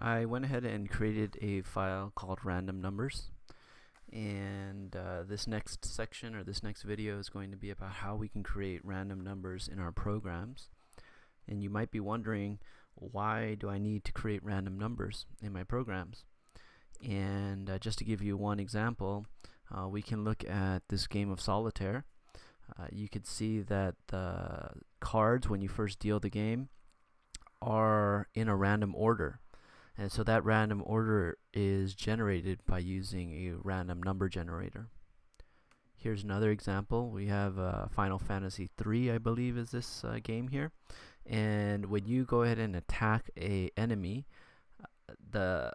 I went ahead and created a file called random numbers, and this next section or this next video is going to be about how we can create random numbers in our programs. And you might be wondering, why do I need to create random numbers in my programs? And just to give you one example, we can look at this game of solitaire. You could see that the cards, when you first deal the game, are in a random order. And so that random order is generated by using a random number generator. Here's another example. We have Final Fantasy III, I believe, is this game here. And when you go ahead and attack a enemy, the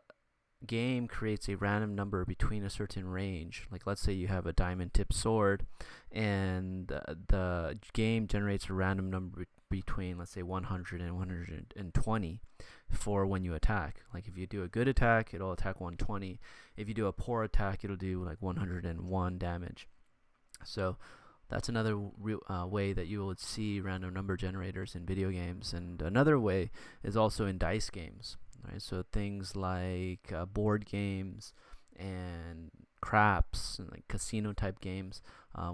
game creates a random number between a certain range. Like, let's say you have a diamond tipped sword, and the game generates a random number between, let's say, 100 and 120 for when you attack. Like, if you do a good attack, it'll attack 120. If you do a poor attack, it'll do like 101 damage. So that's another way that you would see random number generators in video games. And another way is also in dice games. Right? So things like board games and craps and like casino type games,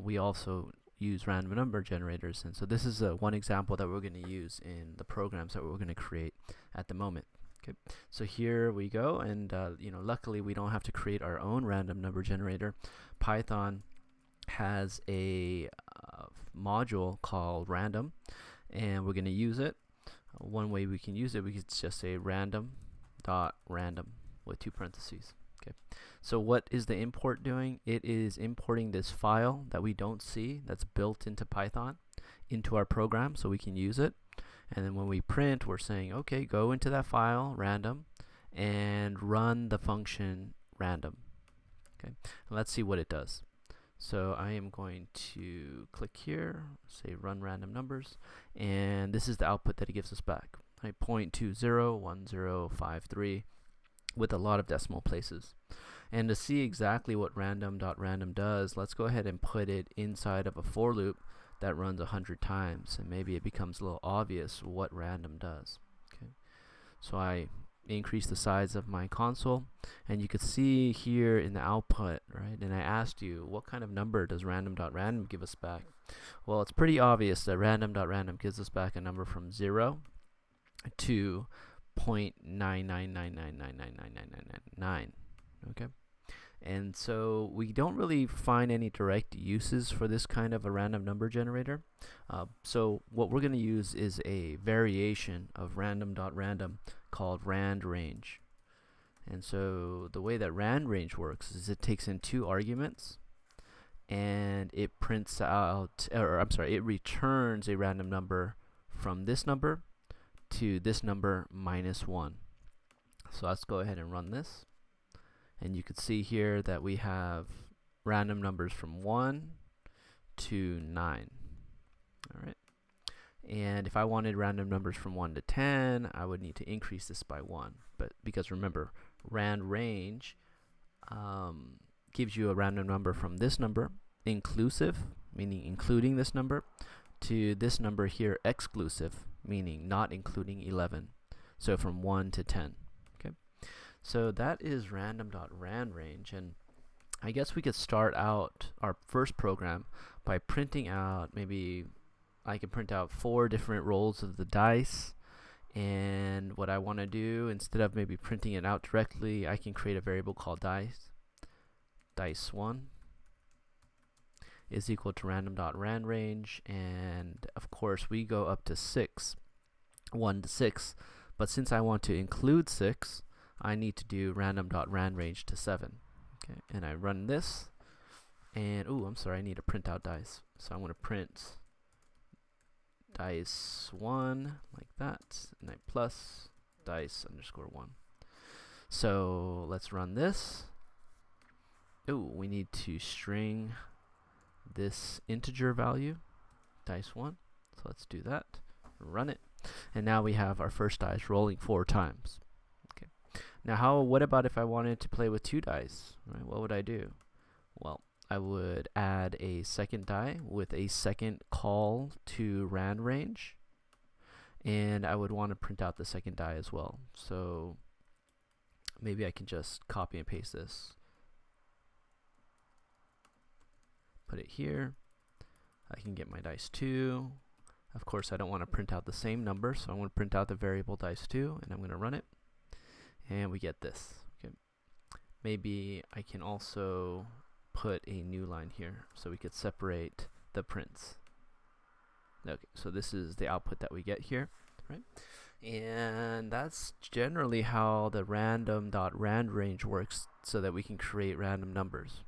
we also use random number generators. And so this is one example that we're going to use in the programs that we're going to create at the moment. Okay, so here we go, and luckily we don't have to create our own random number generator. Python has a module called random, and we're going to use it. One way we can use it, we could just say random dot random with two parentheses. Okay, so what is the import doing? It is importing this file that we don't see, that's built into Python, into our program so we can use it. And then when we print, we're saying, okay, go into that file, random, and run the function random. Okay, and let's see what it does. So I am going to click here, say run random numbers, and this is the output that it gives us back. Right, 0.201053 with a lot of decimal places. And to see exactly what random.random does, let's go ahead and put it inside of a for loop that runs 100 times, and maybe it becomes a little obvious what random does. Okay, so I increase the size of my console, and you could see here in the output, right? And I asked you, what kind of number does random.random give us back? Well, it's pretty obvious that random.random gives us back a number from 0 to 0.999999999. Okay, and so we don't really find any direct uses for this kind of a random number generator. So what we're going to use is a variation of random.random called randrange. And so the way that randrange works is it takes in two arguments, and it prints out, it returns a random number from this number to this number minus 1. So let's go ahead and run this. And you can see here that we have random numbers from 1 to 9. All right. And if I wanted random numbers from 1 to 10, I would need to increase this by 1. But because remember, randrange gives you a random number from this number, inclusive, meaning including this number, to this number here, exclusive, meaning not including 11. So from 1 to 10. Okay, so that is random.randrange, and I guess we could start out our first program by printing out, maybe I can print out 4 different rolls of the dice. And what I want to do, instead of maybe printing it out directly, I can create a variable called dice1 is equal to random.randrange, and of course we go up to 6, 1 to 6, but since I want to include 6, I need to do random.randrange to 7. Okay, and I run this, and I need to print out dice, so I'm going to print dice1 like that, and I plus dice underscore 1. So let's run this. We need to string this integer value, dice1. So let's do that, run it, and now we have our first dice rolling 4 times. Okay, now what about if I wanted to play with 2 dice? Right? What would I do? Well, I would add a second die with a second call to randrange, and I would want to print out the second die as well. So maybe I can just copy and paste this, put it here. I can get my dice2. Of course, I don't want to print out the same number, so I want to print out the variable dice2, and I'm going to run it, and we get this. Okay. Maybe I can also put a new line here, so we could separate the prints. Okay, so this is the output that we get here, right? And that's generally how the random.rand range works, so that we can create random numbers.